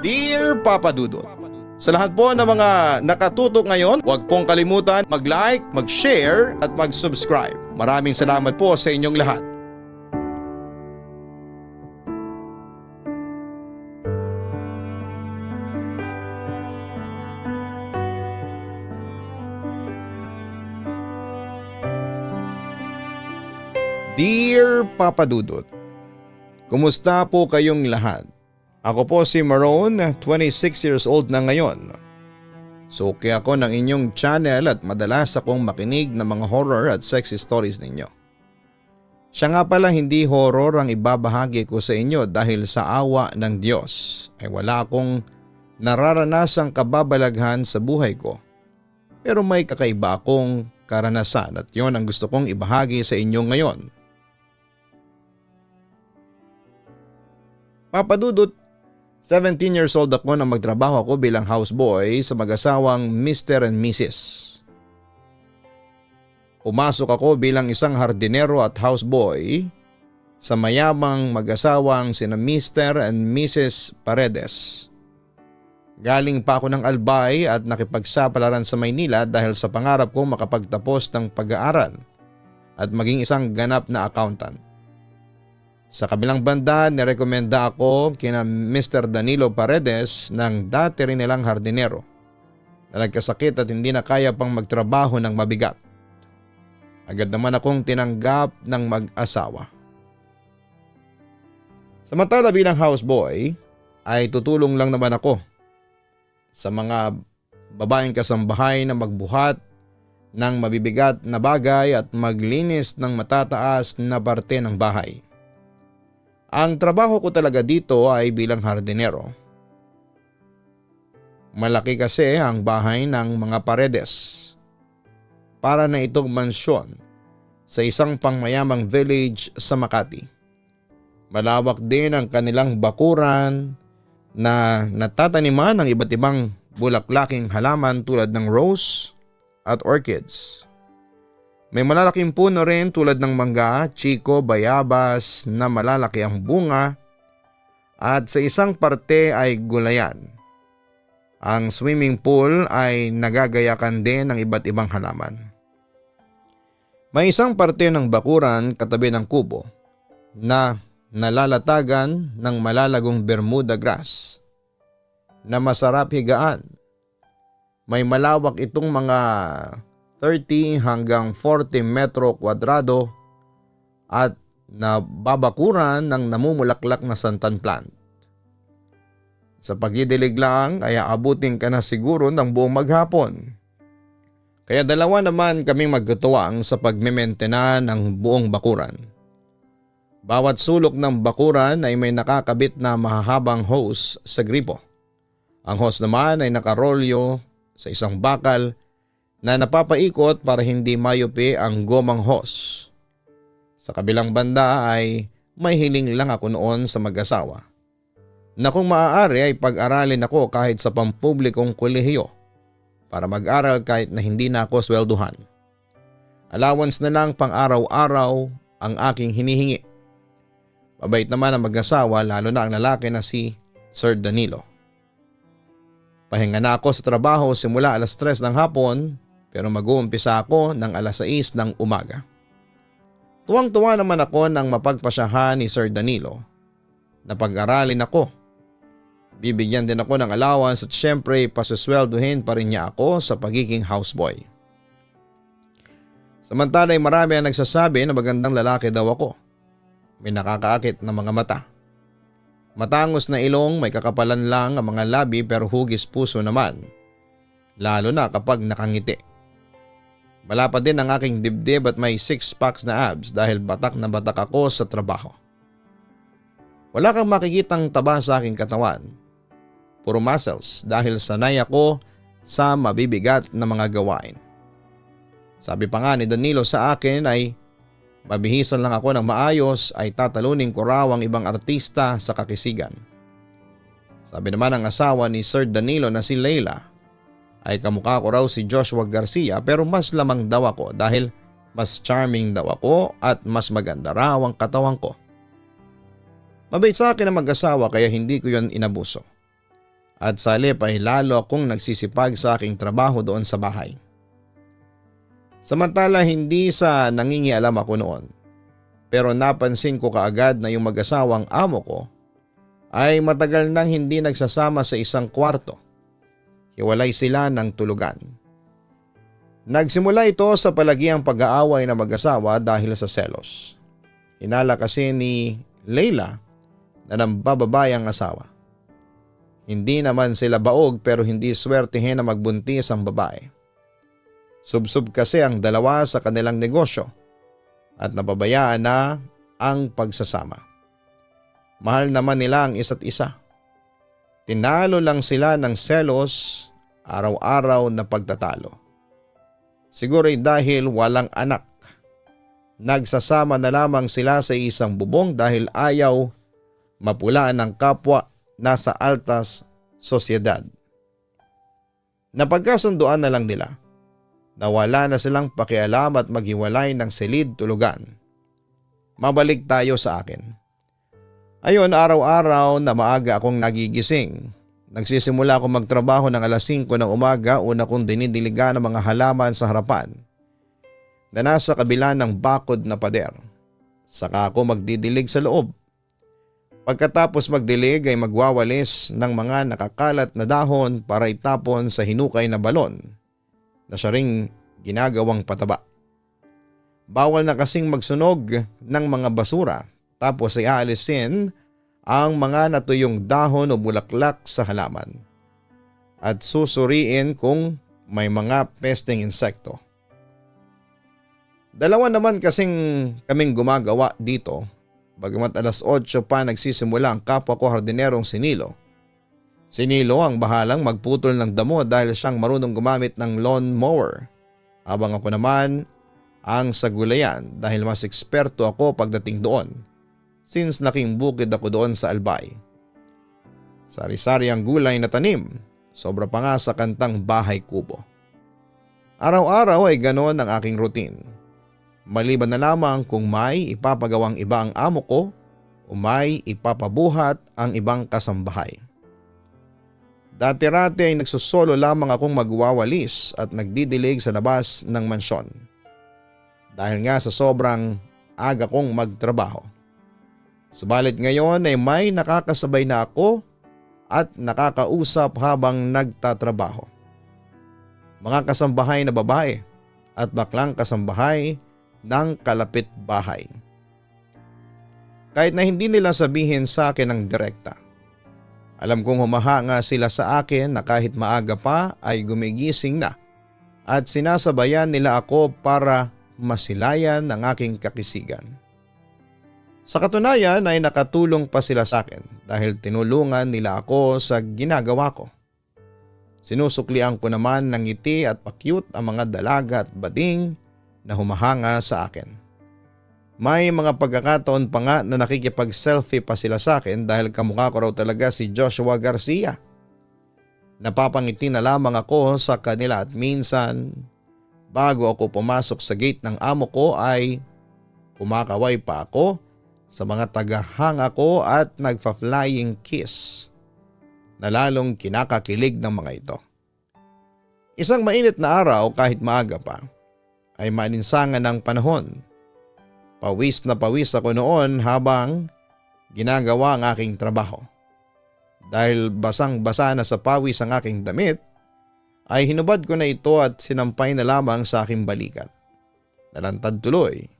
Dear Papa Dudut, sa lahat po ng mga nakatutok ngayon, huwag pong kalimutan mag-like, mag-share at mag-subscribe. Maraming salamat po sa inyong lahat. Dear Papa Dudut, kumusta po kayong lahat? Ako po si Maroon, 26 years old na ngayon. Suki ako ng inyong channel at madalas akong makinig ng mga horror at sexy stories ninyo. Siya nga pala, hindi horror ang ibabahagi ko sa inyo dahil sa awa ng Diyos ay wala akong nararanasang kababalaghan sa buhay ko. Pero may kakaiba akong karanasan at yon ang gusto kong ibahagi sa inyo ngayon. Papa Dudut, 17 years old ako nang magtrabaho ako bilang houseboy sa mag-asawang Mr. and Mrs. Pumasok ako bilang isang hardinero at houseboy sa mayamang mag-asawang sina Mr. and Mrs. Paredes. Galing pa ako ng Albay at nakipagsapalaran sa Maynila dahil sa pangarap kong makapagtapos ng pag-aaral at maging isang ganap na accountant. Sa kabilang banda, nirekomenda ako kina Mr. Danilo Paredes ng dati rin nilang hardinero na nagkasakit at hindi na kaya pang magtrabaho ng mabigat. Agad naman akong tinanggap ng mag-asawa. Samantala bilang houseboy ay tutulong lang naman ako sa mga babaeng kasambahay na magbuhat ng mabibigat na bagay at maglinis ng matataas na parte ng bahay. Ang trabaho ko talaga dito ay bilang hardinero. Malaki kasi ang bahay ng mga Paredes. Para na itong mansyon sa isang pangmayamang village sa Makati. Malawak din ang kanilang bakuran na natataniman ng iba't ibang bulaklaking halaman tulad ng rose at orchids. May malalaking puno rin tulad ng mangga, chiko, bayabas na malalaki ang bunga at sa isang parte ay gulayan. Ang swimming pool ay nagagayakan din ng iba't ibang halaman. May isang parte ng bakuran katabi ng kubo na nalalatagan ng malalagong Bermuda grass na masarap higaan. May malawak itong mga 30 hanggang 40 metro kwadrado at nababakuran ng namumulaklak na santan plant. Sa pagdidilig lang ay aabutin ka na siguro ng buong maghapon. Kaya dalawa naman kaming magtutuwang sa pagmementena ng buong bakuran. Bawat sulok ng bakuran ay may nakakabit na mahahabang hose sa gripo. Ang hose naman ay nakarolyo sa isang bakal na napapaikot para hindi mayupi ang gomang hose. Sa kabilang banda ay may hiling lang ako noon sa mag-asawa na kung maaari ay pag-aralin ako kahit sa pampublikong kolehiyo para mag-aral kahit na hindi na ako swelduhan. Allowance na lang pang araw-araw ang aking hinihingi. Mabait naman ang mag-asawa, lalo na ang lalaki na si Sir Danilo. Pahinga na ako sa trabaho simula alas 3 ng hapon pero mag-uumpisa ako ng alas 6 ng umaga. Tuwang-tuwa naman ako nang mapagpasyahan ni Sir Danilo na pag-aralin ako. Bibigyan din ako ng allowance at syempre pasusweldohin pa rin niya ako sa pagiging houseboy. Samantala ay marami ang nagsasabi na magandang lalaki daw ako. May nakakaakit na mga mata. Matangos na ilong, may kakapalan lang ang mga labi pero hugis puso naman. Lalo na kapag nakangiti. Malapad din ang aking dibdib at may 6 packs na abs dahil batak na batak ako sa trabaho. Wala kang makikitang taba sa aking katawan. Puro muscles dahil sanay ako sa mabibigat na mga gawain. Sabi pa nga ni Danilo sa akin ay mabihisan lang ako ng maayos ay tatalunin ko raw ang ibang artista sa kakisigan. Sabi naman ng asawa ni Sir Danilo na si Leila ay kamukha ko raw si Joshua Garcia pero mas lamang daw ako dahil mas charming daw ako at mas maganda raw ang katawan ko. Mabait sa akin ang mag-asawa kaya hindi ko yon inabuso. At sa halip ay lalo akong nagsisipag sa aking trabaho doon sa bahay. Samantala hindi sa nangingialam ako noon. Pero napansin ko kaagad na yung mag-asawang amo ko ay matagal nang hindi nagsasama sa isang kwarto. Hiwalay sila ng tulugan. Nagsimula ito sa palagiang pag-aaway na mag-asawa dahil sa selos. Hinala kasi ni Leila na nambababay ang asawa. Hindi naman sila baog pero hindi swertihin na magbuntis ang babae. Subsub kasi ang dalawa sa kanilang negosyo at napabayaan na ang pagsasama. Mahal naman nila ang isa't isa. Tinalo lang sila ng selos, araw-araw na pagtatalo. Siguro'y dahil walang anak. Nagsasama na lamang sila sa isang bubong dahil ayaw mapulaan ng kapwa nasa altas sosyedad. Napagkasunduan na lang nila na wala na silang pakialam at maghiwalay ng silid tulugan. Mabalik tayo sa akin. Ayon, araw-araw na maaga akong nagigising. Nagsisimula akong magtrabaho ng alas 5 ng umaga, una kong dinidiligan ng mga halaman sa harapan na nasa kabila ng bakod na pader. Saka ako magdidilig sa loob. Pagkatapos magdilig ay magwawalis ng mga nakakalat na dahon para itapon sa hinukay na balon na siya ring ginagawang pataba. Bawal na kasing magsunog ng mga basura tapos ay aalisin ang mga natuyong dahon o bulaklak sa halaman at susuriin kung may mga pesteng insekto. Dalawa naman kasing kaming gumagawa dito. Bagamat alas 8 pa nagsisimula ang kapwa ko hardinerong si Nilo. Si Nilo ang bahalang magputol ng damo dahil siyang marunong gumamit ng lawn mower. Habang ako naman ang sagulayan dahil mas eksperto ako pagdating doon since naking bukid ako doon sa Albay. Sari-sari ang gulay na tanim, sobra pa nga sa kantang bahay kubo. Araw-araw ay ganoon ang aking routine. Maliban na lamang kung may ipapagawang iba ang amo ko o may ipapabuhat ang ibang kasambahay. Dati-rati ay nagsusolo lamang akong magwawalis at nagdidilig sa labas ng mansyon. Dahil nga sa sobrang aga kong magtrabaho. Subalit ngayon ay may nakakasabay na ako at nakakausap habang nagtatrabaho. Mga kasambahay na babae at baklang kasambahay ng kalapit bahay. Kahit na hindi nila sabihin sa akin ng direkta. Alam kong humahanga sila sa akin na kahit maaga pa ay gumigising na at sinasabayan nila ako para masilayan ang aking kakisigan. Sa katunayan ay nakatulong pa sila sa akin dahil tinulungan nila ako sa ginagawa ko. Sinusuklian ko naman ng ngiti at pakyut ang mga dalaga at bading na humahanga sa akin. May mga pagkakataon pa nga na nakikipag-selfie pa sila sa akin dahil kamukha ko raw talaga si Joshua Garcia. Napapangiti na lamang ako sa kanila at minsan bago ako pumasok sa gate ng amo ko ay kumakaway pa ako sa mga tagahanga ko at nagfa-flying kiss na lalong kinakakilig ng mga ito. Isang mainit na araw kahit maaga pa ay maalinsangan ng panahon. Pawis na pawis ako noon habang ginagawa ang aking trabaho. Dahil basang-basa na sa pawis ang aking damit, ay hinubad ko na ito at sinampay na lamang sa aking balikat. Nalantad tuloy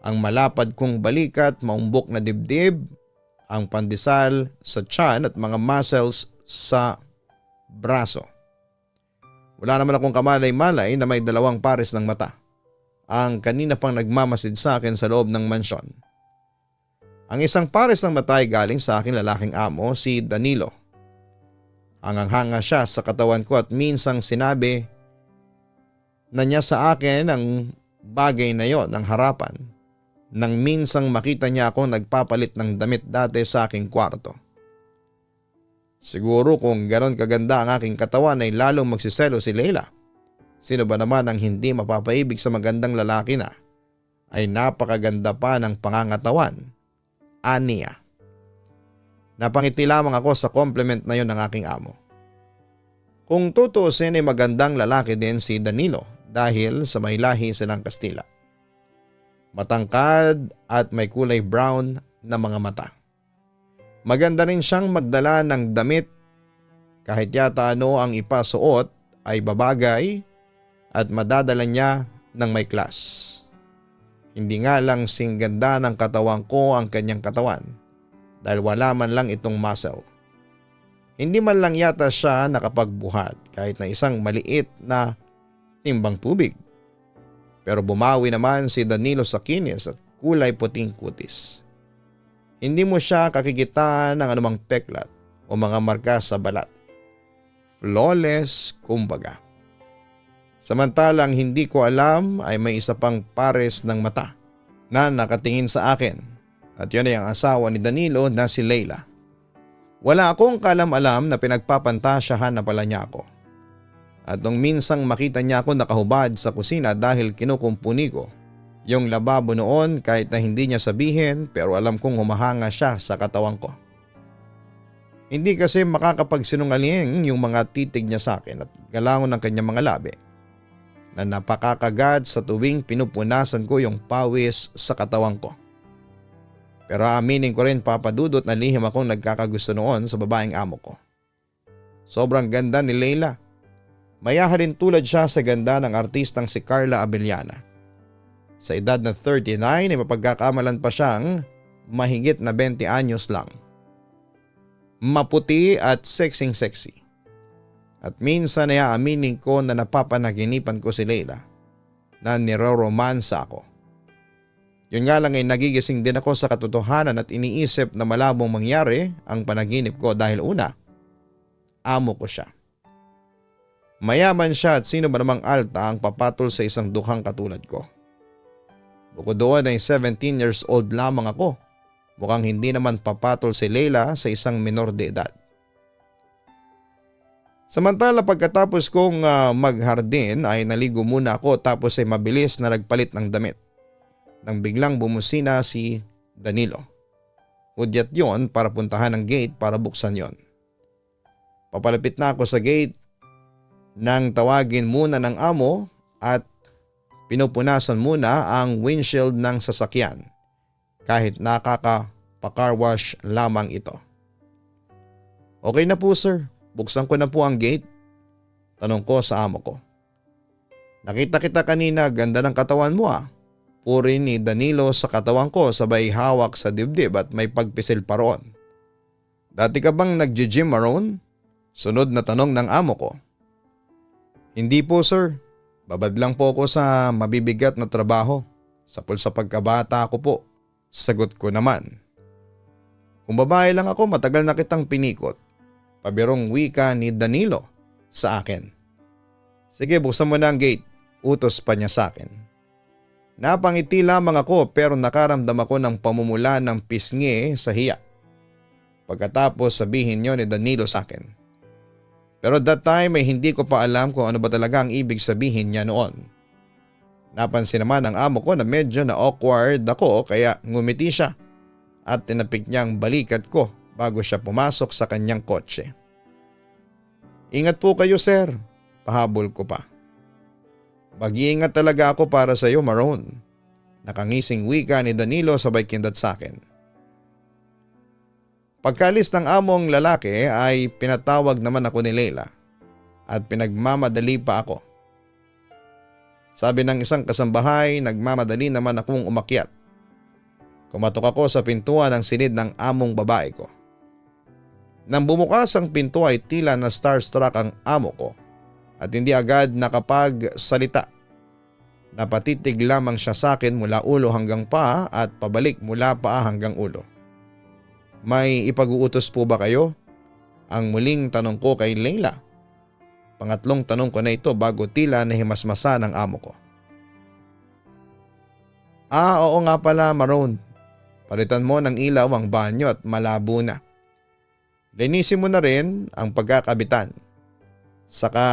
ang malapad kong balikat, maumbok na dibdib, ang pandesal sa tiyan at mga muscles sa braso. Wala naman akong kamalay-malay na may 2 pares ng mata. Ang kanina pang nagmamasid sa akin sa loob ng mansyon. Ang isang pares ng mata ay galing sa aking lalaking amo, si Danilo. Hangang-hanga siya sa katawan ko at minsang sinabi na niya sa akin ang bagay na yon ng harapan nang minsang makita niya ako nagpapalit ng damit dati sa aking kwarto. Siguro kung ganon kaganda ang aking katawan ay lalong magsiselo si Leila. Sino ba naman ang hindi mapapaibig sa magandang lalaki na ay napakaganda pa ng pangangatawan? Aniya. Napangiti lamang ako sa compliment na yon ng aking amo. Kung tutuusin ay magandang lalaki din si Danilo dahil sa may lahi silang Kastila. Matangkad at may kulay brown na mga mata. Maganda rin siyang magdala ng damit kahit yata ano ang ipasuot ay babagay at madadala niya ng may class. Hindi nga lang sing ganda ng katawan ko ang kanyang katawan dahil wala man lang itong muscle. Hindi man lang yata siya nakapagbuhat kahit na isang maliit na timbang tubig. Pero bumawi naman si Danilo sa kinis at kulay puting kutis. Hindi mo siya kakikita ng anumang peklat o mga marka sa balat. Flawless kumbaga. Samantalang hindi ko alam ay may isa pang pares ng mata na nakatingin sa akin at yun ay ang asawa ni Danilo na si Leila. Wala akong kalam-alam na pinagpapantasyahan na pala niya ako. At nung minsang makita niya ako nakahubad sa kusina dahil kinukumpuni ko yung lababo noon kahit na hindi niya sabihin pero alam kong humahanga siya sa katawan ko. Hindi kasi makakapagsinungaling yung mga titig niya sa akin at galangon ng kanyang mga labi na napakakagad sa tuwing pinupunasan ko yung pawis sa katawan ko. Pero aminin ko rin papadudot na lihim akong nagkakagusto noon sa babaeng amo ko. Sobrang ganda ni Leila. Mayahalin tulad siya sa ganda ng artistang si Carla Abellana. Sa edad na 39 ay mapagkakamalan pa siyang mahigit na 20 anyos lang. Maputi at sexy. At minsan ay aaminin ko na napapanaginipan ko si Leila na niroromansa ako. Yun nga lang ay nagigising din ako sa katotohanan at iniisip na malabong mangyari ang panaginip ko dahil una, amo ko siya. Mayaman siya at sino ba namang alta ang papatol sa isang dukhang katulad ko. Bukod doon ay 17 years old lamang ako. Mukhang hindi naman papatol si Leila sa isang menor de edad. Samantala pagkatapos kong maghardin ay naligo muna ako tapos ay mabilis na nagpalit ng damit. Nang biglang bumusina si Danilo. Hudyat yon para puntahan ang gate para buksan yon. Papalapit na ako sa gate nang tawagin muna ng amo at pinupunasan muna ang windshield ng sasakyan kahit nakaka-car wash lamang ito. Okay na po sir. Buksan ko na po ang gate. Tanong ko sa amo ko. Nakita kita kanina, ganda ng katawan mo ah. Puri ni Danilo sa katawan ko sabay hawak sa dibdib at may pagpisil pa roon. Dati ka bang nag-gym Maroon? Sunod na tanong ng amo ko. Hindi po sir. Babad lang po ako sa mabibigat na trabaho. Sapol sa pagkabata ko po. Sagot ko naman. Kung babae lang ako matagal na kitang pinikot. Pabirong wika ni Danilo sa akin. Sige buksan mo na ang gate. Utos pa niya sa akin. Napangiti lamang ako pero nakaramdam ako ng pamumula ng pisngi sa hiya. Pagkatapos sabihin niyo ni Danilo sa akin. Pero that time ay hindi ko pa alam kung ano ba talaga ang ibig sabihin niya noon. Napansin naman ng amo ko na medyo na awkward ako kaya ngumiti siya at tinapik niya ang balikat ko bago siya pumasok sa kanyang kotse. Ingat po kayo sir, pahabol ko pa. Mag-iingat talaga ako para sa iyo Maroon. Nakangising wika ni Danilo sabay kindat sa akin. Pagkalis ng among lalaki ay pinatawag naman ako ni Leila at pinagmamadali pa ako. Sabi ng isang kasambahay, nagmamadali naman akong umakyat. Kumatok ako sa pintuan ng silid ng among babae ko. Nang bumukas ang pinto ay tila na starstruck ang amo ko at hindi agad nakapagsalita. Napatitig lamang siya sa akin mula ulo hanggang paa at pabalik mula paa hanggang ulo. May ipag-uutos po ba kayo? Ang muling tanong ko kay Leila. Pangatlong tanong ko na ito bago tila nahimasmasa ng amo ko. Oo nga pala, Maroon. Palitan mo ng ilaw ang banyo at malabo na. Linisin mo na rin ang pagkakabitan. Saka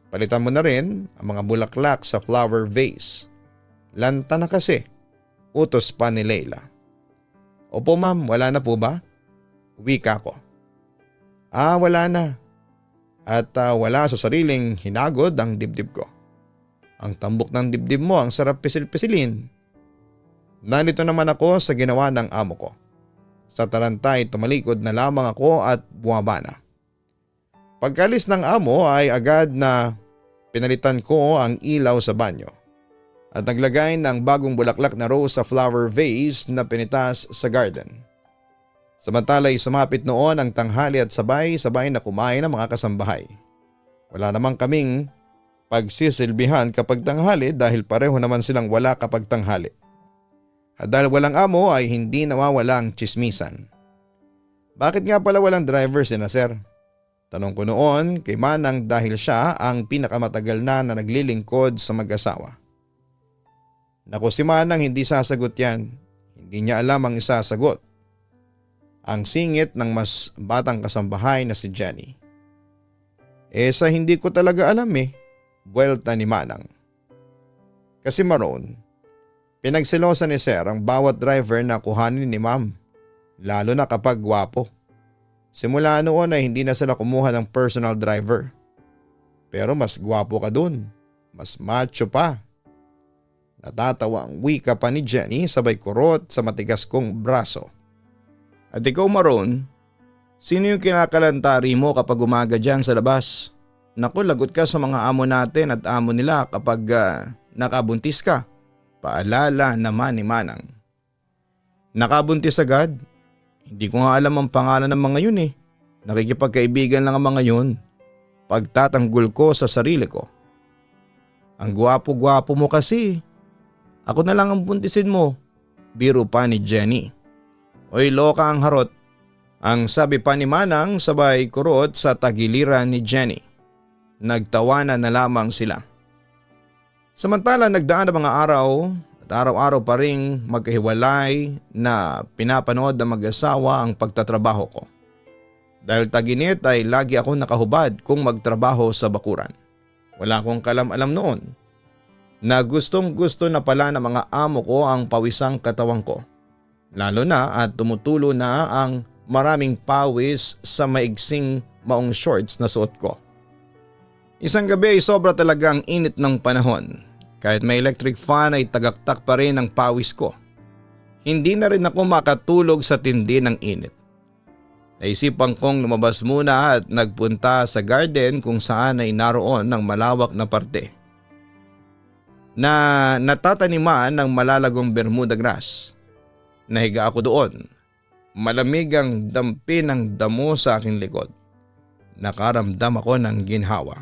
palitan mo na rin ang mga bulaklak sa flower vase. Lanta na kasi, utos pa ni Leila. Opo ma'am, wala na po ba? Wika ko. Wala na. At wala sa sariling hinagod ang dibdib ko. Ang tambok ng dibdib mo ang sarap pisil-pisilin. Nalito naman ako sa ginawa ng amo ko. Sa taranta ay tumalikod na lamang ako at bumaba na. Pagkalis ng amo ay agad na pinalitan ko ang ilaw sa banyo at naglagay ng bagong bulaklak na rose sa flower vase na pinitas sa garden. Samantala'y sumapit noon ang tanghali at sabay-sabay na kumain ang mga kasambahay. Wala namang kaming pagsisilbihan kapag tanghali dahil pareho naman silang wala kapag tanghali. At dahil walang amo ay hindi nawawala ang tsismisan. Bakit nga pala walang driver sina sir? Tanong ko noon kay Manang dahil siya ang pinakamatagal na naglilingkod sa mag-asawa. Naku, si Manang hindi sasagot yan. Hindi niya alam ang isasagot. Ang singit ng mas batang kasambahay na si Jenny. Sa hindi ko talaga alam buwelta ni Manang. Kasi Maroon, pinagselosan ni Sir ang bawat driver na kuhanin ni Ma'am, lalo na kapag gwapo. Simula noon ay hindi na sila kumuha ng personal driver. Pero mas gwapo ka dun, mas macho pa. Natatawa ang wika pa ni Jenny sabay kurot sa matigas kong braso. At ikaw Maroon, sino yung kinakalantari mo kapag umaga dyan sa labas? Naku, lagot ka sa mga amo natin at amo nila kapag nakabuntis ka. Paalala naman ni Manang. Nakabuntis agad? Hindi ko nga alam ang pangalan ng mga yun Nakikipagkaibigan lang ang mga yun. Pagtatanggol ko sa sarili ko. Ang gwapo-gwapo mo kasi. Ako na lang ang buntisin mo. Biro pa ni Jenny. Oy, loka ang harot. Ang sabi pa ni Manang sabay kurot sa tagiliran ni Jenny. Nagtawanan na lamang sila. Samantala nagdaan ang mga araw at araw-araw pa ring magkahiwalay na pinapanood ng mag-asawa ang pagtatrabaho ko. Dahil taginit ay lagi akong nakahubad kung magtrabaho sa bakuran. Wala akong kalam-alam noon na gustong-gusto na pala ng mga amo ko ang pawisang katawang ko. Lalo na at tumutulo na ang maraming pawis sa maigsing maong shorts na suot ko. Isang gabi ay sobra talagang init ng panahon. Kahit may electric fan ay tagaktak pa rin ang pawis ko. Hindi na rin ako makatulog sa tindi ng init. Naisipan kong lumabas muna at nagpunta sa garden kung saan ay naroon ng malawak na parte na natataniman ng malalagong Bermuda grass. Nahiga ako doon. Malamig ang dampi ng damo sa aking likod. Nakaramdam ako ng ginhawa.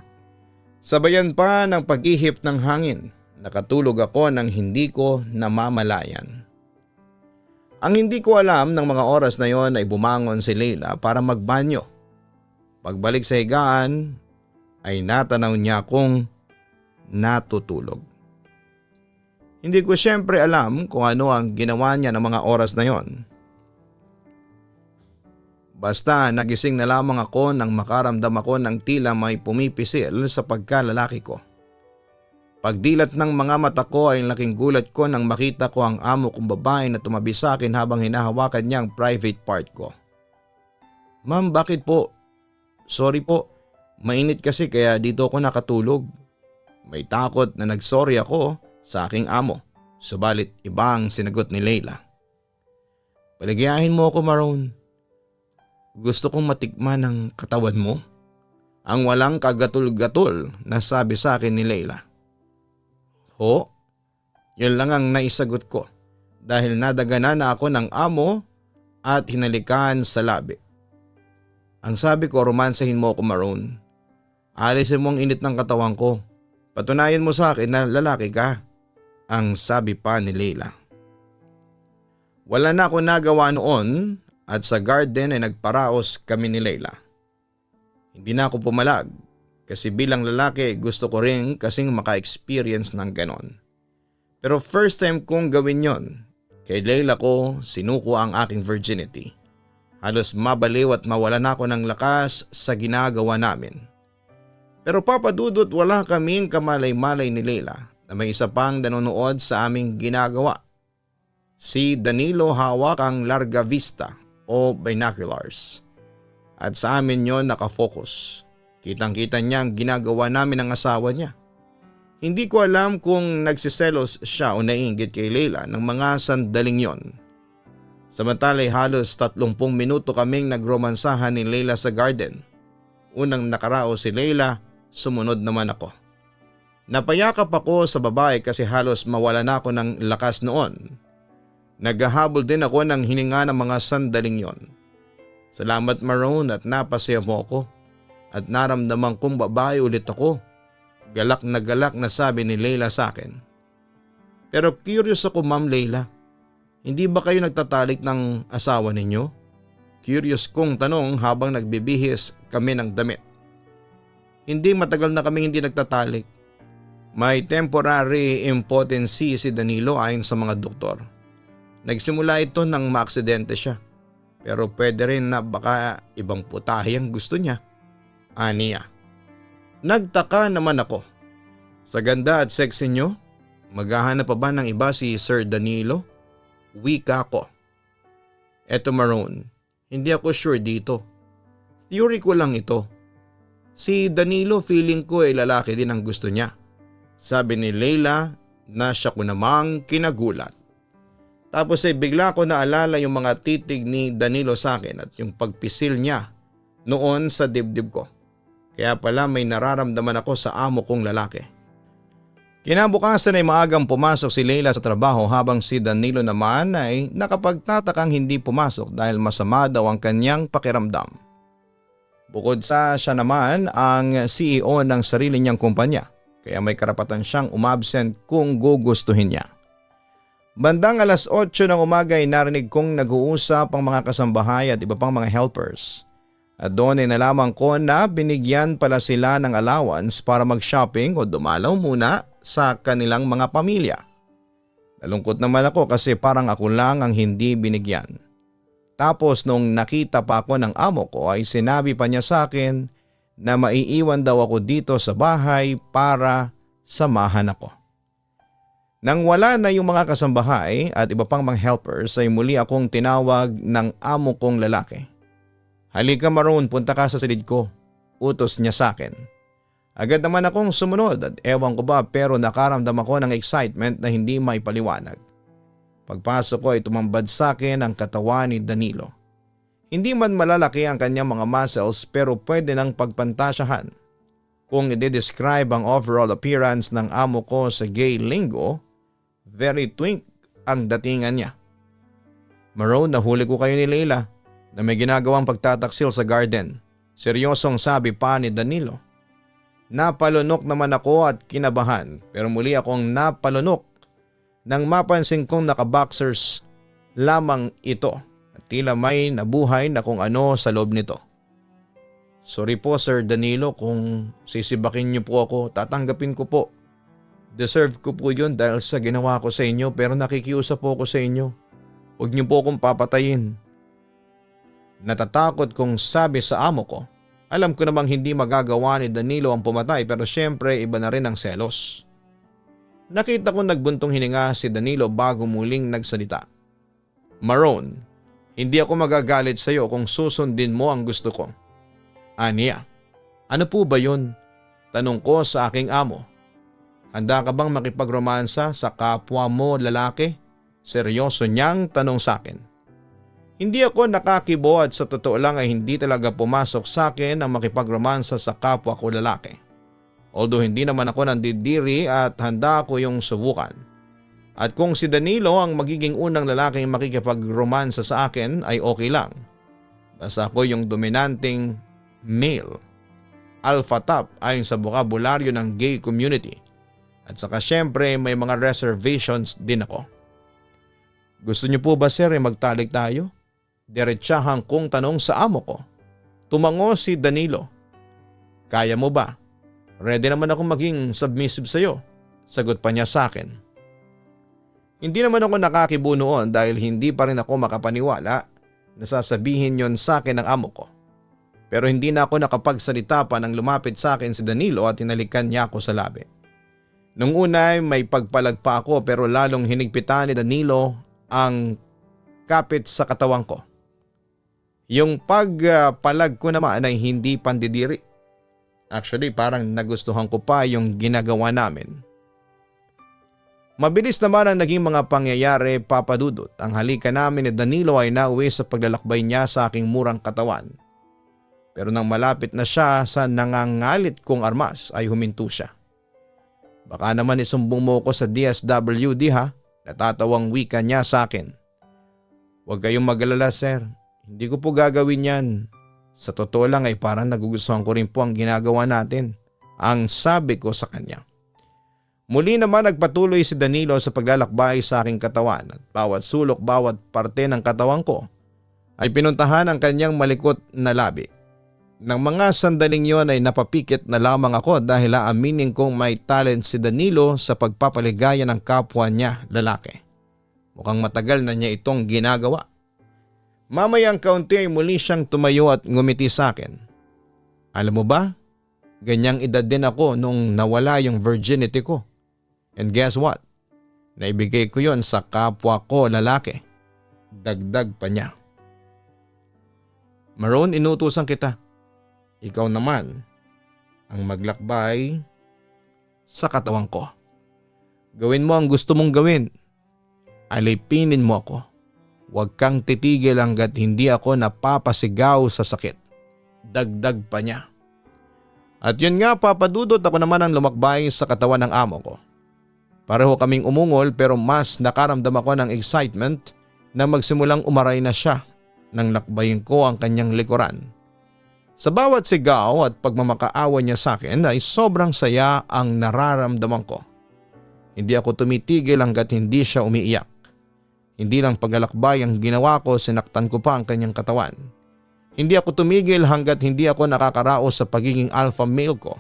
Sabayan pa ng paghihip ng hangin. Nakatulog ako nang hindi ko namamalayan. Ang hindi ko alam ng mga oras na yon ay bumangon si Leila para magbanyo. Pagbalik sa higaan ay natanaw niya akong natutulog. Hindi ko siyempre alam kung ano ang ginawa niya ng mga oras na yon. Basta nagising na lamang ako nang makaramdam ako ng tila may pumipisil sa pagkalalaki ko. Pagdilat ng mga mata ko ay laking gulat ko nang makita ko ang amo kong babae na tumabi sa akin habang hinahawakan niya ang private part ko. Ma'am, bakit po? Sorry po, mainit kasi kaya dito ako nakatulog. May takot na nagsorry ako sa aking amo, subalit ibang sinagot ni Leila. Paligayahin mo ako, Maroon. Gusto kong matikman ang katawan mo. Ang walang kagatul-gatul na sabi sa akin ni Leila. Ho? Yun lang ang naisagot ko dahil nadaganan na ako ng amo at hinalikan sa labi. Ang sabi ko, romansahin mo ako, Maroon. Alisin mo ang init ng katawan ko. Patunayan mo sa akin na lalaki ka. Ang sabi pa ni Leila. Wala na ako nagawa noon at sa garden ay nagparaos kami ni Leila. Hindi na ako pumalag kasi bilang lalaki gusto ko rin kasing maka-experience ng ganon. Pero first time kong gawin yon, kay Leila ko sinuko ang aking virginity. Halos mabaliw at mawala na ako ng lakas sa ginagawa namin. Pero papadudot wala kaming kamalay-malay ni Leila na may isa pang nanonood sa aming ginagawa. Si Danilo hawak ang Larga Vista o binoculars. At sa amin yon nakafocus. Kitang-kita niya ang ginagawa namin ng asawa niya. Hindi ko alam kung nagsiselos siya o naiinggit kay Leila ng mga sandaling yon. Samantala'y halos 30 minuto kaming nagromansahan ni Leila sa garden. Unang nakaraos si Leila, sumunod naman ako. Napayakap ako sa babae kasi halos mawala na ako ng lakas noon. Naghahabol din ako ng hininga ng mga sandaling yon. Salamat Maroon at napasaya mo ako at naramdaman kong babae ulit ako. Galak na sabi ni Leila sa akin. Pero curious ako Ma'am Leila, hindi ba kayo nagtatalik ng asawa ninyo? Curious kong tanong habang nagbibihis kami ng damit. Hindi, matagal na kaming hindi nagtatalik. May temporary impotency si Danilo ayon sa mga doktor. Nagsimula ito nang maaksidente siya. Pero pwede rin na baka ibang putahe ang gusto niya. Aniya. Nagtaka naman ako. Sa ganda at sexy niyo, maghahanap pa ba ng iba si Sir Danilo? Wika ko. Eto Maroon, hindi ako sure dito. Theory ko lang ito. Si Danilo feeling ko ay lalaki din ang gusto niya. Sabi ni Leila na siya ko namang kinagulat. Tapos ay bigla ko naalala yung mga titig ni Danilo sa akin at yung pagpisil niya noon sa dibdib ko. Kaya pala may nararamdaman ako sa amo kong lalaki. Kinabukasan ay maagang pumasok si Leila sa trabaho habang si Danilo naman ay nakapagtatakang hindi pumasok dahil masama daw ang kanyang pakiramdam. Bukod sa siya naman ang CEO ng sarili niyang kumpanya kaya may karapatan siyang umabsent kung gugustuhin niya. Bandang alas 8 ng umaga ay narinig kong nag-uusap ang mga kasambahay at iba pang mga helpers. At doon ay nalaman ko na binigyan pala sila ng allowance para mag-shopping o dumalaw muna sa kanilang mga pamilya. Nalungkot naman ako kasi parang ako lang ang hindi binigyan. Tapos nung nakita pa ako ng amo ko ay sinabi pa niya sa akin na maiiwan daw ako dito sa bahay para samahan ako. Nang wala na yung mga kasambahay at iba pang mga helpers ay muli akong tinawag ng amo kong lalaki. Halika Maroon, punta ka sa silid ko. Utos niya sa akin. Agad naman akong sumunod at ewan ko ba pero nakaramdam ako ng excitement na hindi maipaliwanag. Pagpasok ko ay tumambad sa akin ang katawan ni Danilo. Hindi man malalaki ang kanyang mga muscles pero pwede nang pagpantasyahan. Kung i-describe ang overall appearance ng amo ko sa gay lingo, very twink ang datingan niya. Maroon, nahuli ko kayo ni Leila na may ginagawang pagtataksil sa garden. Seryosong sabi pa ni Danilo. Napalunok naman ako at kinabahan pero muli akong napalunok nang mapansin kong naka-boxers lamang ito at tila may nabuhay na kung ano sa loob nito. Sorry po Sir Danilo kung sisibakin niyo po ako, tatanggapin ko po. Deserve ko po yun dahil sa ginawa ko sa inyo pero nakikiusap po ako sa inyo. Huwag niyo po akong papatayin. Natatakot kong sabi sa amo ko. Alam ko namang hindi magagawa ni Danilo ang pumatay pero syempre iba na rin ang selos. Nakita ko nagbuntong hininga si Danilo bago muling nagsalita. Maroon, hindi ako magagalit sa iyo kung susundin mo ang gusto ko. Aniya, ano po ba yun? Tanong ko sa aking amo. Handa ka bang makipagromansa sa kapwa mo lalaki? Seryoso niyang tanong sa akin. Hindi ako nakakibo at sa totoo lang ay hindi talaga pumasok sa akin ang makipagromansa sa kapwa ko lalaki. Although hindi naman ako nandidiri at handa ako yung subukan. At kung si Danilo ang magiging unang lalaking makikipagromansa sa akin ay okay lang. Basta ako yung dominanting male. Alpha top ayon sa bokabularyo ng gay community. At saka syempre may mga reservations din ako. Gusto niyo po ba sir magtalik tayo? Diretsahang kong tanong sa amo ko. Tumango si Danilo. Kaya mo ba? Ready naman akong maging submissive sa'yo. Sagot pa niya sa akin. Hindi naman ako nakakibo noon dahil hindi pa rin ako makapaniwala na sasabihin yon sa akin ng amo ko. Pero hindi na ako nakapagsalita pa nang lumapit sa akin si Danilo at hinalikan niya ako sa labi. Nung una ay may pagpalag pa ako pero lalong hinigpitan ni Danilo ang kapit sa katawan ko. Yung pagpalag ko naman ay hindi pandidiri. Actually parang nagustuhan ko pa yung ginagawa namin. Mabilis naman ang naging mga pangyayari, Papa Dudut. Ang halikan namin ni Danilo ay nauwi sa paglalakbay niya sa aking murang katawan. Pero nang malapit na siya sa nangangalit kong armas ay huminto siya. Baka naman isumbong mo ko sa DSWD ha, natatawang wika niya sa akin. Huwag kayong mag-alala sir, hindi ko po gagawin yan. Sa totoo lang ay parang nagugustuhan ko rin po ang ginagawa natin, ang sabi ko sa kanya. Muli naman nagpatuloy si Danilo sa paglalakbay sa aking katawan at bawat sulok, bawat parte ng katawan ko ay pinuntahan ang kanyang malikot na labi. Nang mga sandaling yon ay napapikit na lamang ako dahil aaminin kong may talent si Danilo sa pagpapaligaya ng kapwa niya lalaki. Mukhang matagal na niya itong ginagawa. Mamayang kaunti ay muli siyang tumayo at ngumiti sa akin. Alam mo ba, ganyang edad din ako nung nawala yung virginity ko. And guess what? Naibigay ko yon sa kapwa ko lalaki. Dagdag pa niya. Maroon, inutusan kita. Ikaw naman ang maglakbay sa katawan ko. Gawin mo ang gusto mong gawin. Alipinin mo ako. Huwag kang titigil hanggat hindi ako napapasigaw sa sakit. Dagdag pa niya. At yun nga Papa Dudut, ako naman ang lumakbay sa katawan ng amo ko. Pareho kaming umungol pero mas nakaramdam ako ng excitement na magsimulang umaray na siya nang lakbayin ko ang kanyang likuran. Sa bawat sigaw at pagmamakaawa niya sa akin ay sobrang saya ang nararamdaman ko. Hindi ako tumitigil hanggat hindi siya umiiyak. Hindi lang paglalakbay ang ginawa ko, sinaktan ko pa ang kanyang katawan. Hindi ako tumigil hanggat hindi ako nakakaraos sa pagiging alpha male ko.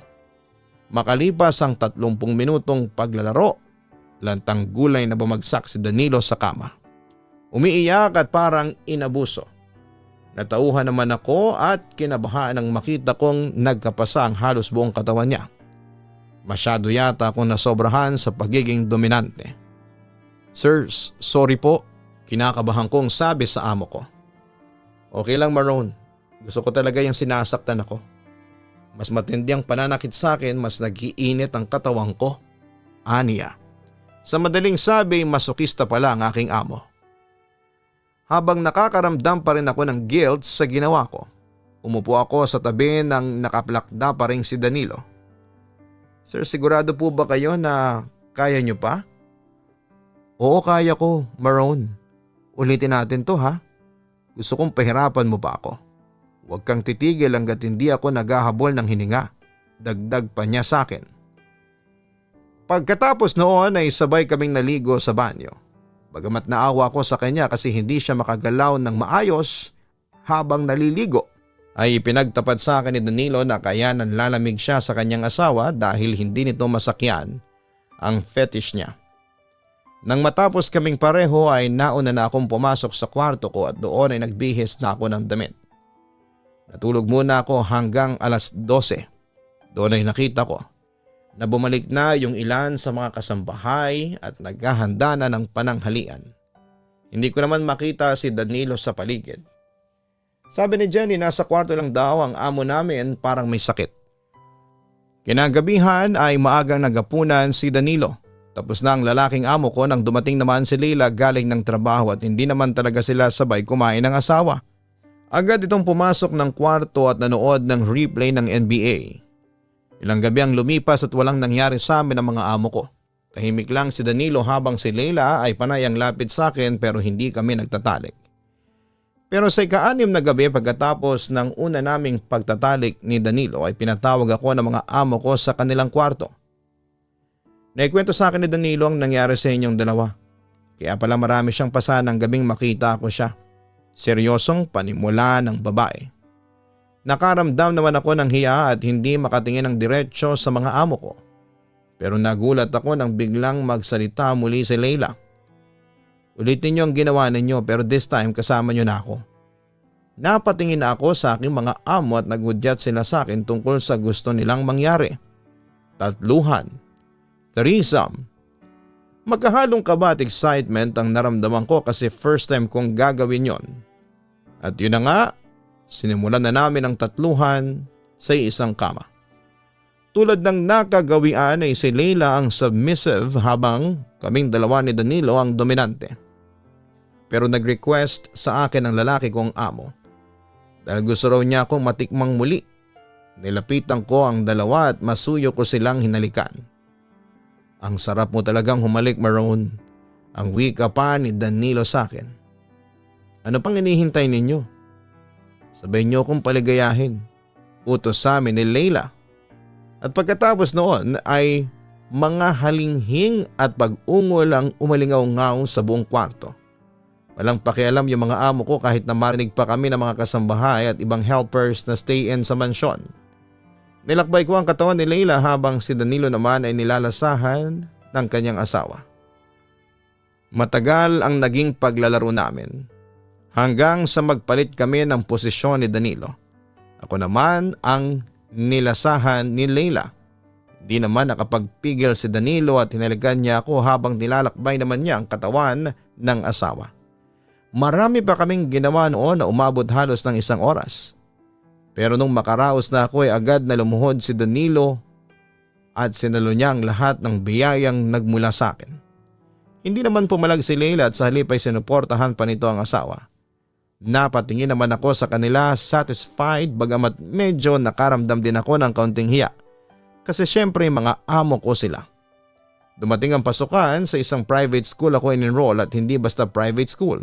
Makalipas ang 30 minutong paglalaro, lantang gulay na bumagsak si Danilo sa kama. Umiiyak at parang inabuso. Natauhan naman ako at kinabahaan nang makita kong nagkapasa ang halos buong katawan niya. Masyado yata akong nasobrahan sa pagiging dominante. Sir, sorry po, kinakabahan kong sabi sa amo ko. Okay lang Maroon, gusto ko talaga yung sinasaktan ako. Mas matindi ang pananakit sa akin, mas nag-iinit ang katawan ko. Aniya. Sa madaling sabi, masokista pala ang aking amo. Habang nakakaramdam pa rin ako ng guilt sa ginawa ko, umupo ako sa tabi ng nakaplakda pa rin si Danilo. Sir, sigurado po ba kayo na kaya nyo pa? Oo, kaya ko, Maroon. Ulitin natin to ha. Gusto kong pahirapan mo pa ako. Huwag kang titigil hanggat hindi ako naghahabol ng hininga. Dagdag pa niya sa akin. Pagkatapos noon ay sabay kaming naligo sa banyo. Bagamat naawa ko sa kanya kasi hindi siya makagalaw ng maayos habang naliligo, ay pinagtapat sa akin ni Danilo na kaya nanlalamig siya sa kanyang asawa dahil hindi nito masakyan ang fetish niya. Nang matapos kaming pareho ay nauna na akong pumasok sa kwarto ko at doon ay nagbihis na ako ng damit. Natulog muna ako hanggang alas 12. Doon ay nakita ko na bumalik na yung ilan sa mga kasambahay at naghahanda na ng pananghalian. Hindi ko naman makita si Danilo sa paligid. Sabi ni Jenny nasa kwarto lang daw ang amo namin parang may sakit. Kinagabihan ay maagang nagapunan si Danilo. Tapos na ang lalaking amo ko nang dumating naman si Leila galing ng trabaho at hindi naman talaga sila sabay kumain ng asawa. Agad itong pumasok ng kwarto at nanood ng replay ng NBA. Ilang gabi ang lumipas at walang nangyari sa amin ng mga amo ko. Tahimik lang si Danilo habang si Leila ay panay ang lapit sa akin pero hindi kami nagtatalik. Pero sa ika-6 na gabi pagkatapos ng una naming pagtatalik ni Danilo ay pinatawag ako ng mga amo ko sa kanilang kwarto. Naikwento sa akin ni Danilo ang nangyari sa inyong dalawa. Kaya pala marami siyang pasan ng gabing makita ako siya. Seryosong panimula ng babae. Nakaramdam naman ako ng hiya at hindi makatingin ng diretsyo sa mga amo ko. Pero nagulat ako nang biglang magsalita muli si Leila. Ulitin niyo ang ginawa ninyo pero this time kasama niyo na ako. Napatingin na ako sa aking mga amo at nagudyat sila sa akin tungkol sa gusto nilang mangyari. Tatluhan. Threesome. Magkahalong kaba at excitement ang naramdaman ko kasi first time kong gagawin yon. At yun na nga, sinimulan na namin ang tatluhan sa isang kama. Tulad ng nakagawian ay si Leila ang submissive habang kaming dalawa ni Danilo ang dominante. Pero nag-request sa akin ang lalaki kong amo. Dahil gusto raw niya akong matikmang muli. Nilapitan ko ang dalawa at masuyo ko silang hinalikan. Ang sarap mo talagang humalik, Maroon. Ang wika pa ni Danilo sa akin. Ano pang inihintay ninyo? Sabay niyo akong paligayahin. Utos sa amin ni Leila. At pagkatapos noon ay mga halinghing at pag-ungol ang umalingaw-ngaw sa buong kwarto. Walang pakialam yung mga amo ko kahit na marinig pa kami ng mga kasambahay at ibang helpers na stay-in sa mansyon. Nilakbay ko ang katawan ni Leila habang si Danilo naman ay nilalasahan ng kanyang asawa. Matagal ang naging paglalaro namin hanggang sa magpalit kami ng posisyon ni Danilo. Ako naman ang nilasahan ni Leila. Di naman nakapagpigil si Danilo at hinalikan niya ako habang nilalakbay naman niya ang katawan ng asawa. Marami pa kaming ginawa noon na umabot halos ng 1 oras. Pero nung makaraos na ako ay agad na lumuhod si Danilo at sinalo niya ang lahat ng biyayang nagmula sa akin. Hindi naman pumalag si Leila at sa halip ay sinuportahan pa nito ang asawa. Napatingin naman ako sa kanila satisfied bagamat medyo nakaramdam din ako ng kaunting hiya. Kasi syempre mga amo ko sila. Dumating ang pasukan sa isang private school ako in-enroll at hindi basta private school.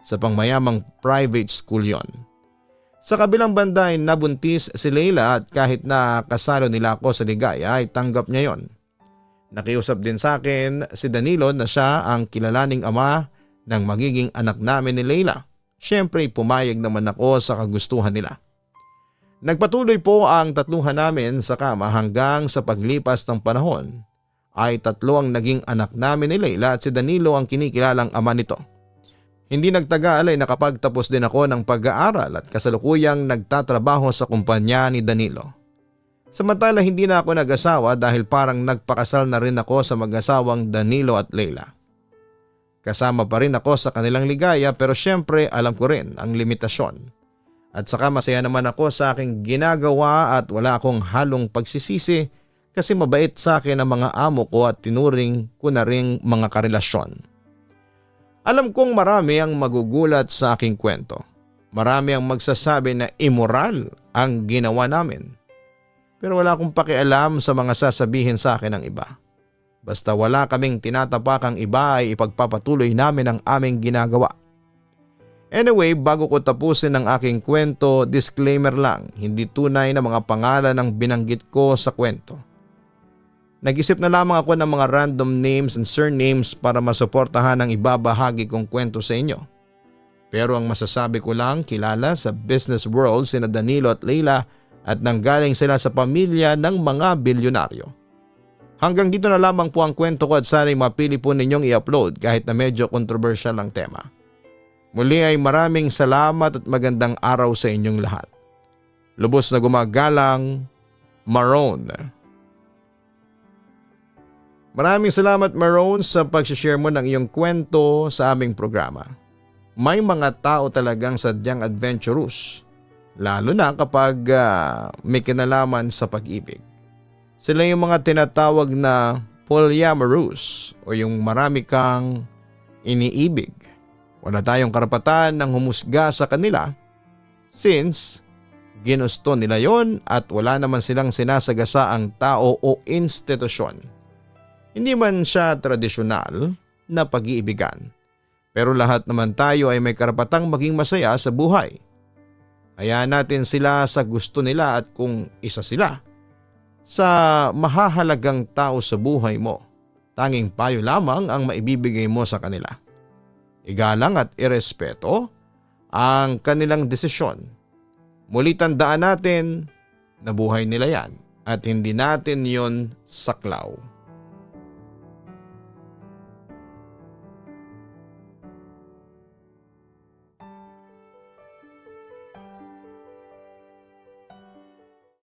Sa pangmayamang private school yon. Sa kabilang banda ay nabuntis si Leila at kahit na kasalo nila ako sa ligaya ay tanggap niya yon. Nakiusap din sa akin si Danilo na siya ang kilalaning ama ng magiging anak namin ni Leila. Siyempre pumayag naman ako sa kagustuhan nila. Nagpatuloy po ang tatluhan namin sa kama hanggang sa paglipas ng panahon ay 3 ang naging anak namin ni Leila at si Danilo ang kinikilalang ama nito. Hindi nagtagal ay nakapagtapos din ako ng pag-aaral at kasalukuyang nagtatrabaho sa kumpanya ni Danilo. Samantala hindi na ako nag-asawa dahil parang nagpakasal na rin ako sa mag-asawang Danilo at Leila. Kasama pa rin ako sa kanilang ligaya pero syempre alam ko rin ang limitasyon. At saka masaya naman ako sa aking ginagawa at wala akong halong pagsisisi kasi mabait sa akin ang mga amo ko at tinuring ko na ring mga karelasyon. Alam kong marami ang magugulat sa aking kwento. Marami ang magsasabi na immoral ang ginawa namin. Pero wala akong pakialam sa mga sasabihin sa akin ng iba. Basta wala kaming tinatapakang iba ay ipagpapatuloy namin ang aming ginagawa. Anyway, bago ko tapusin ang aking kwento, disclaimer lang, hindi tunay na mga pangalan ang binanggit ko sa kwento. Nag-isip na lamang ako ng mga random names and surnames para masuportahan ang ibabahagi kong kwento sa inyo. Pero ang masasabi ko lang, kilala sa business world sina Danilo at Leila at nanggaling sila sa pamilya ng mga bilyonaryo. Hanggang dito na lamang po ang kwento ko at sana'y mapili po ninyong i-upload kahit na medyo controversial ang tema. Muli ay maraming salamat at magandang araw sa inyong lahat. Lubos na gumagalang, Maroon. Maraming salamat Maroon sa pag-share mo ng iyong kwento sa aming programa. May mga tao talagang sadyang adventurous, lalo na kapag may kinalaman sa pag-ibig. Sila yung mga tinatawag na polyamorous o yung marami kang iniibig. Wala tayong karapatan ng humusga sa kanila since ginusto nila yon at wala naman silang sinasagasaang tao o institusyon. Hindi man siya tradisyonal na pag-iibigan, pero lahat naman tayo ay may karapatang maging masaya sa buhay. Hayaan natin sila sa gusto nila at kung isa sila sa mahahalagang tao sa buhay mo, tanging payo lamang ang maibibigay mo sa kanila. Igalang at irespeto ang kanilang desisyon. Muli tandaan natin na buhay nila yan at hindi natin yon saklaw.